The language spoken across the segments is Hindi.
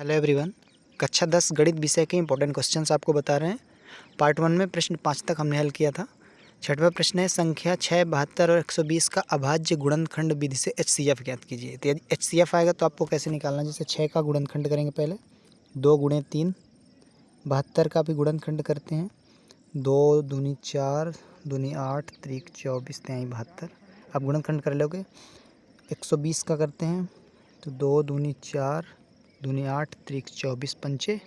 Hello everyone. कक्षा 10 गणित विषय के इंपॉर्टेंट क्वेश्चंस आपको बता रहे हैं। पार्ट 1 में प्रश्न 5 तक हमने हल किया था। छठवां प्रश्न है संख्या 6, 72 और 120 का अभाज्य गुणनखंड विधि से HCF ज्ञात कीजिए। तो यदि HCF आएगा तो आपको कैसे निकालना, जैसे 6 का गुणनखंड करेंगे पहले 2 गुणे 3, 72 का भी गुणनखंड करते हैं 2 दूनी 4, दूनी 8, त्रिक 24, तिहाई 72। अब गुणनखंड कर लोगे। 120 का करते हैं तो 2 दूनी 4, दूनी 8, त्रिक 24, पंचे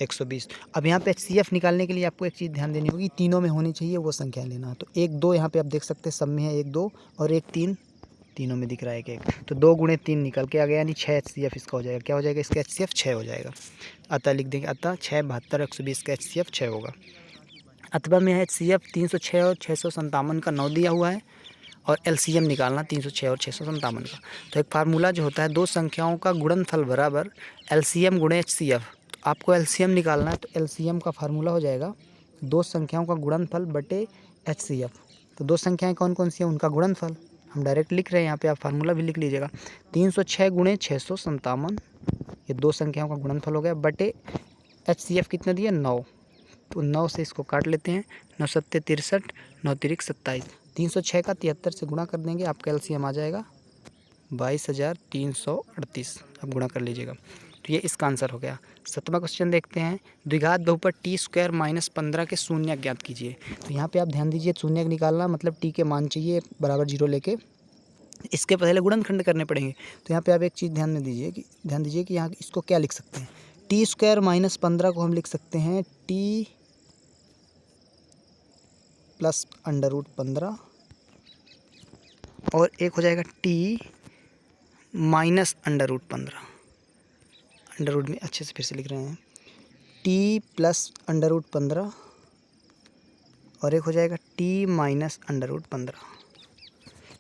120। अब यहाँ पे HCF निकालने के लिए आपको एक चीज़ ध्यान देनी होगी, तीनों में होनी चाहिए वो संख्या लेना। तो 1 2 यहाँ पे आप देख सकते हैं सब में है 1 2 और 1 3, तीनों में दिख रहा है एक। तो 2 गुणे 3 निकल के आ गया, यानी 6 HCF इसका हो जाएगा। क्या हो जाएगा इसका HCF? 6 हो जाएगा। अतः लिख देंगे, अतः 6, 72, 120 का HCF 6 होगा। अथवा में है HCF 306 और 657 का 9 दिया हुआ है और LCM निकालना 306 और 657 का। तो एक फार्मूला जो होता है, दो संख्याओं का गुणनफल बराबर LCM गुणे HCF। तो आपको LCM निकालना है, तो LCM का फार्मूला हो जाएगा दो संख्याओं का गुणनफल बटे HCF। तो दो संख्याएं कौन कौन सी हैं, उनका गुणनफल हम डायरेक्ट लिख रहे हैं, यहाँ पे आप फार्मूला भी लिख लीजिएगा। 306 गुणे 657, ये दो संख्याओं का गुणनफल हो गया, बटे HCF कितना दिया 9। तो 9 से इसको काट लेते हैं, 9 सत्ते 63, 9 तिरिक 27। 306 का 73 से गुणा कर देंगे, आपका LCM आ जाएगा 22,338। अब गुणा कर लीजिएगा, तो ये इसका आंसर हो गया। 7वां क्वेश्चन देखते हैं। द्विघात बहुपद t² - 15 के शून्य ज्ञात कीजिए। तो यहाँ पे आप ध्यान दीजिए, शून्य निकालना मतलब t के मान चाहिए बराबर 0 लेके, इसके पहले गुणनखंड करने पड़ेंगे। तो यहाँ पे आप एक चीज़ ध्यान दीजिए कि यहाँ इसको क्या लिख सकते हैं। t² - 15 को हम लिख सकते हैं t प्लस √15 और एक हो जाएगा t माइनस √15। अंडर में अच्छे से फिर से लिख रहे हैं, t प्लस √15 और एक हो जाएगा t माइनस √15।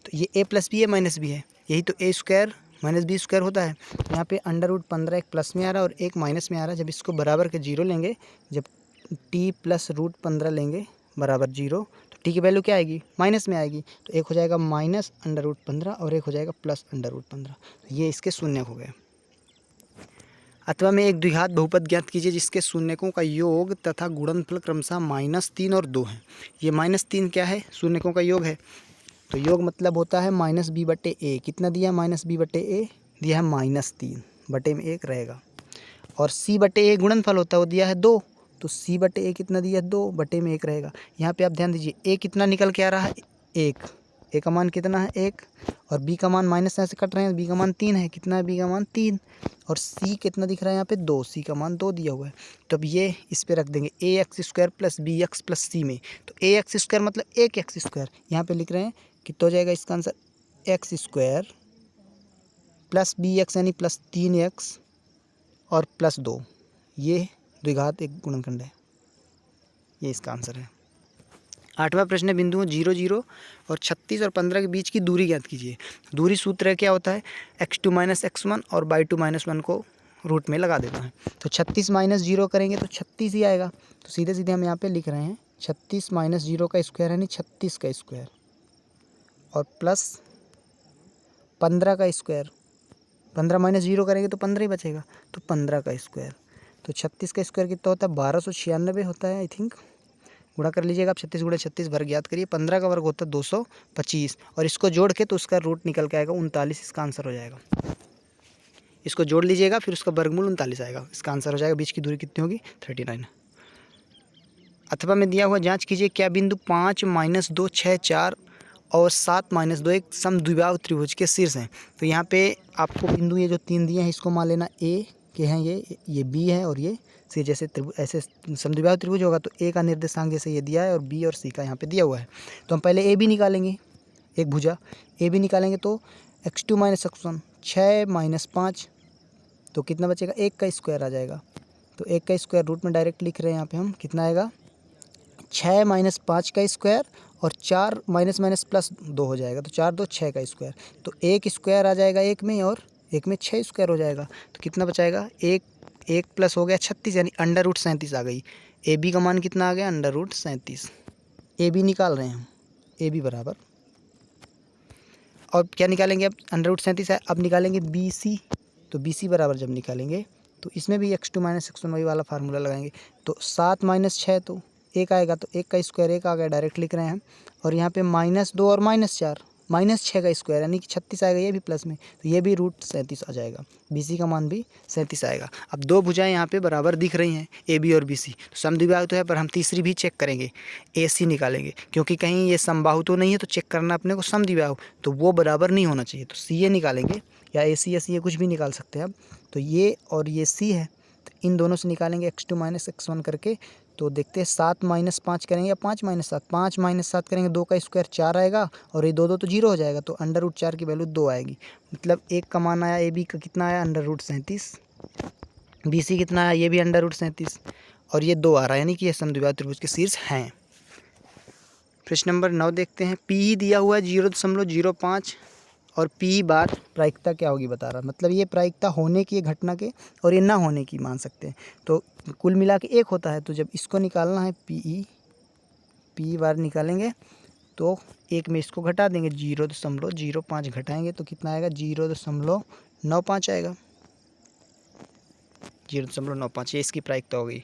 तो ये a प्लस बी है माइनस बी है, यही तो a² माइनस b² होता है। यहाँ पे √15 एक प्लस में आ रहा है और एक माइनस में आ रहा है। जब इसको बराबर के 0 लेंगे, जब t प्लस √15 लेंगे बराबर 0, तो t की वैल्यू क्या आएगी, माइनस में आएगी। तो एक हो जाएगा माइनस √15 और एक हो जाएगा प्लस √15। तो ये इसके शून्य हो गए। अथवा में एक द्विघात बहुपद ज्ञात कीजिए जिसके शून्यकों का योग तथा गुणनफल क्रमशः -3 और 2 है। ये -3 क्या है, शून्यकों का योग है। तो योग मतलब होता है -b/a। कितना दिया, -b/a दिया है -3, बटे में 1 रहेगा। और c/a गुणनफल होता है, वो दिया है 2, तो c/a कितना दिया है 2, बटे में 1 रहेगा। यहाँ पे आप ध्यान दीजिए, a कितना निकल के आ रहा है 1, a का मान कितना है 1, और b का मान माइनस यहाँ से कट रहे हैं, b का मान 3 है। कितना है b का मान 3, और c कितना दिख रहा है यहाँ पे 2, c का मान 2 दिया हुआ है। तो अब ये इस पे रख देंगे ax² + bx + c में। तो ax² मतलब 1x², यहाँ पे लिख रहे हैं कितना हो जाएगा इसका आंसर, x² प्लस bx यानी प्लस 3x और प्लस 2। ये द्विघात एक गुणनखंड है, ये इसका आंसर है। 8वां प्रश्न है, बिंदुओं 0 0 और 36 और 15 के बीच की दूरी ज्ञात कीजिए। दूरी सूत्र क्या होता है, x2 - x1 और y2 - 1 को रूट में लगा देना है। तो 36 - 0 करेंगे तो 36 ही आएगा। तो सीधे सीधे हम यहाँ पे लिख रहे हैं 36 - 0 का स्क्वायर यानी 36 का स्क्वायर, और प्लस 15 का स्क्वायर। 15 - 0 करेंगे तो 15 ही बचेगा, तो 15 का स्क्वायर। तो 36 का स्क्वायर कितना होता है, 1296 होता है आई थिंक। गुणा कर लीजिएगा आप, 36 × 36 वर्ग याद करिए। 15 का वर्ग होता है 225, और इसको जोड़ के तो उसका रूट निकल के आएगा 39, इसका आंसर हो जाएगा। इसको जोड़ लीजिएगा, फिर उसका वर्गमूल 39 आएगा, इसका आंसर हो जाएगा। बीच की दूरी कितनी होगी, 39। अथवा में दिया हुआ जांच कीजिए, क्या बिंदु 5 - 2 6 4 और 7 - 2 एक समद्विबाहु त्रिभुज के शीर्ष हैं। तो यहाँ पे आपको बिंदु ये जो 3 दिए हैं इसको मान लेना ए के हैं, ये बी है और ये सी। जैसे ऐसे समद्विबाहु त्रिभुज होगा तो ए का निर्देशांक जैसे ये दिया है और बी और सी का यहाँ पे दिया हुआ है। तो हम पहले ए बी निकालेंगे, एक भुजा ए बी निकालेंगे तो x2 - x1 6 - 5, तो कितना बचेगा, 1 का स्क्वायर आ जाएगा। तो 1 का स्क्वायर रूट में डायरेक्ट लिख रहे हैं यहाँ पे हम, कितना आएगा 6 - 5 का स्क्वायर और 4 माइनस प्लस 2 हो जाएगा, तो 4 2 6 का स्क्वायर। तो 1 स्क्वायर आ जाएगा 1 में, और 1 में 6 स्क्वायर हो जाएगा। तो कितना बचाएगा, 1 प्लस हो गया 36 यानी √37 आ गई। ए बी का मान कितना आ गया, √37। ए बी निकाल रहे हैं हम, ए बी बराबर, और क्या निकालेंगे अब, √37 है। अब निकालेंगे बी सी। तो बी सी बराबर जब निकालेंगे तो इसमें भी x2 माइनस x1 वही वाला फार्मूला लगाएंगे। तो 7 माइनस 6 तो 1 आएगा, तो 1 का स्क्वायर 1 आ गया, डायरेक्ट लिख रहे हैं हम। और यहाँ पे -2 और -4 -6 का स्क्वायर यानी कि 36 आएगा, ये भी प्लस में, तो ये भी √37 आ जाएगा। BC का मान भी 37 आएगा। अब दो भुजाएं यहाँ पे बराबर दिख रही हैं, AB और BC, तो समद्विबाहु तो है, पर हम तीसरी भी चेक करेंगे, AC निकालेंगे, क्योंकि कहीं ये समबाहु तो नहीं है, तो चेक करना अपने को समद्विबाहु, तो वो बराबर नहीं होना चाहिए, तो CA निकालेंगे, या AC या CA कुछ भी निकाल सकते हैं आप। तो ये और ये C है, तो इन दोनों से निकालेंगे x2 माइनस x1 करके। तो देखते हैं 7 माइनस 5 करेंगे या 5 माइनस 7, 5 माइनस 7 करेंगे, 2 का स्क्वायर 4 आएगा, और ये 2 तो 0 हो जाएगा, तो √4 की वैल्यू 2 आएगी। मतलब एक का मान आया AB का कितना आया √37, BC कितना आया, ये भी √37, और ये 2 आ रहा है, यानी कि ये समद्विबाहु त्रिभुज के शीर्ष हैं। प्रश्न नंबर 9 देखते हैं। PE दिया हुआ है 0.05 और PE बार प्रायिकता क्या होगी बता रहा है, मतलब ये प्रायिकता होने की घटना के और ये ना होने की मान सकते हैं। तो कुल मिला के 1 होता है, तो जब इसको निकालना है PE बार निकालेंगे, तो 1 में इसको घटा देंगे, 0.05 घटाएंगे तो कितना आएगा, 0.95 आएगा, 0.95, ये इसकी प्रायिकता हो गई।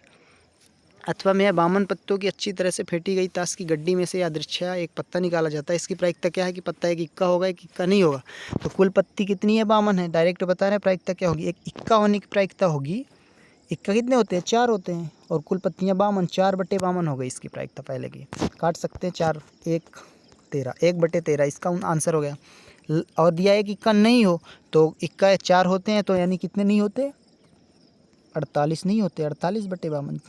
अथवा में बामन पत्तों की अच्छी तरह से फेंटी गई ताश की गड्डी में से यादृच्छया एक पत्ता निकाला जाता है, इसकी प्रायिकता क्या है कि पत्ता एक इक्का होगा, एक इक्का नहीं होगा। तो कुल पत्ती कितनी है, बामन है, डायरेक्ट बता रहे हैं प्रायिकता क्या होगी, एक इक्का होने की प्रायिकता होगी। इक्का कितने होते हैं, 4 होते हैं, और कुल पत्तियाँ बामन, 4/52 हो गई इसकी प्रायिकता पहले की, काट सकते हैं, 4 1 13, 1/13 इसका आंसर हो गया। और दिया है कि इक्का नहीं हो, तो इक्का 4 होते हैं, तो यानी कितने नहीं होते, 48 नहीं होते, 48/52,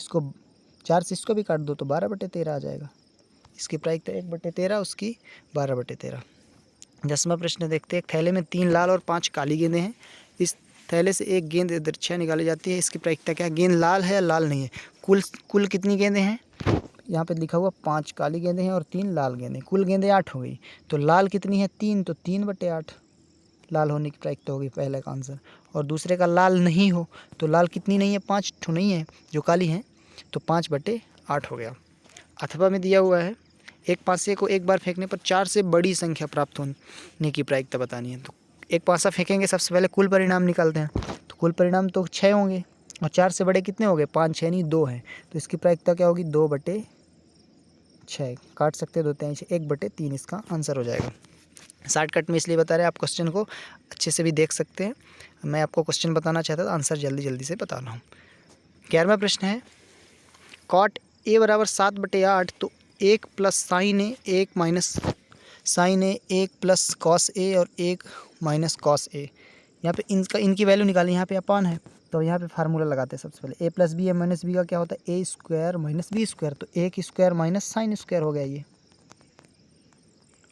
इसको 4 से इसको भी काट दो तो 12/13 आ जाएगा। इसकी प्रायिकता 1/13, उसकी 12/13। 10वां प्रश्न देखते हैं। थैले में 3 लाल और 5 काली गेंदें हैं, इस थैले से एक गेंद यादृच्छया निकाली जाती है, इसकी प्रायिकता क्या है, गेंद लाल है या लाल नहीं है। कुल कितनी गेंदें हैं, यहाँ पे लिखा हुआ 5 काली गेंदें हैं और 3 लाल गेंदें, कुल गेंदें 8 हो गई। तो लाल कितनी है, 3, तो 3/8 लाल होने की प्रायिकता होगी, पहले का आंसर। और दूसरे का लाल नहीं हो, तो लाल कितनी नहीं है, 5 ठो नहीं है जो काली हैं, तो 5/8 हो गया। अथवा में दिया हुआ है, एक पासे को एक बार फेंकने पर 4 से बड़ी संख्या प्राप्त होने की प्रायिकता बतानी है। तो एक पासा फेंकेंगे, सबसे पहले कुल परिणाम निकालते हैं, तो कुल परिणाम तो 6 होंगे, और 4 से बड़े कितने हो गए, 5, 6 नहीं 2 हैं, तो इसकी प्रायिकता क्या होगी, 2/6, काट सकते हैं 2 3 से, 1/3 इसका आंसर हो जाएगा। शॉर्टकट में इसलिए बता रहे हैं, आप क्वेश्चन को अच्छे से भी देख सकते हैं, मैं आपको क्वेश्चन बताना चाहता था, आंसर जल्दी से बता रहा हूँ। 11वां प्रश्न है, कॉट A बराबर 7/8, तो 1 plus sign A 1 minus sign A 1 plus cos A और 1 माइनस कॉस ए, यहाँ पे इनकी वैल्यू निकालें, यहाँ पे अपान है, तो यहाँ पे फार्मूला लगाते हैं सबसे पहले, a + b - b का क्या होता है, a² - b², तो 1² माइनस साइन स्क्वायर हो गया ये,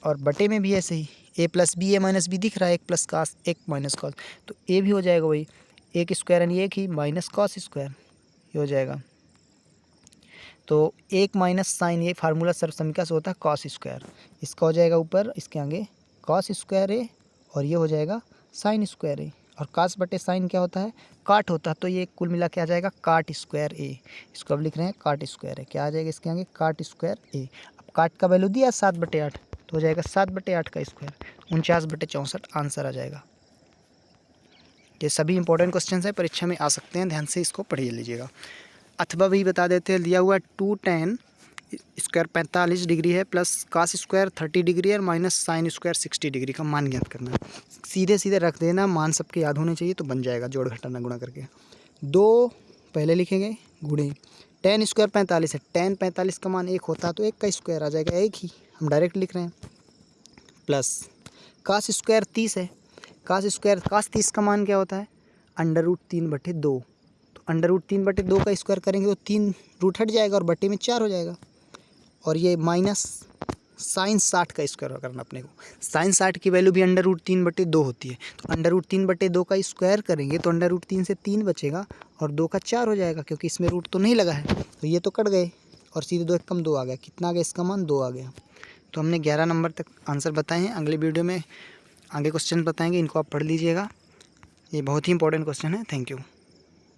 और बटे में भी ऐसे ही a + b - b दिख रहा है, 1 प्लस कॉस 1 माइनस कॉस, तो a भी हो जाएगा वही 1² यानी 1 ही माइनस कॉस स्क्वायर, ये हो जाएगा। तो 1 माइनस साइन, ये फार्मूला सर्व समीकरण से होता है कॉस स्क्वायर, इसका हो जाएगा ऊपर, इसके आगे कॉस स्क्वायर ए, और ये हो जाएगा साइन स्क्वायर ए, और कॉस बटे साइन क्या होता है, काट होता है, तो ये कुल मिला के आ जाएगा काट स्क्वायर ए, इसको अब लिख रहे हैं काट स्क्वायर ए, क्या आ जाएगा इसके आगे, काट स्क्वायर ए। अब काट का वैल्यू दिया 7/8, तो हो जाएगा 7/8 का स्क्वायर, 49/64 आंसर आ जाएगा। ये सभी इंपॉर्टेंट क्वेश्चन है, परीक्षा में आ सकते हैं, ध्यान से इसको पढ़िए लीजिएगा। अथवा भी बता देते हैं, दिया हुआ 2 tan स्क्वायर 45 डिग्री है, प्लस cos स्क्वायर 30 डिग्री है, और माइनस साइन स्क्वायर 60 डिग्री का मान ज्ञात करना है। सीधे रख देना, मान सबके याद होने चाहिए, तो बन जाएगा जोड़ घटाना गुणा करके। 2 पहले लिखेंगे गुणे, tan स्क्वायर 45 है, tan 45 का मान 1 होता है, तो 1 का स्क्वायर आ जाएगा, 1 ही हम डायरेक्ट लिख रहे हैं, प्लस cos स्क्वायर 30 है, cos 30 का मान क्या होता है, √3/2, √3/2 का स्क्वायर करेंगे तो 3 रूट हट जाएगा और बटे में 4 हो जाएगा, और ये माइनस साइन 60 का स्क्वायर करना अपने को, साइन 60 की वैल्यू भी √3/2 होती है, तो √3/2 का स्क्वायर करेंगे तो √3 से 3 बचेगा और 2 का 4 हो जाएगा, क्योंकि इसमें रूट तो नहीं लगा है, तो ये तो कट गए, और सीधे 2 कम 2 आ गया, कितना आ गया इसका मान, 2 आ गया। तो हमने 11 नंबर तक आंसर बताए हैं, अगले वीडियो में आगे क्वेश्चन बताएंगे, इनको आप पढ़ लीजिएगा, ये बहुत ही इंपॉर्टेंट क्वेश्चन है। Thank you.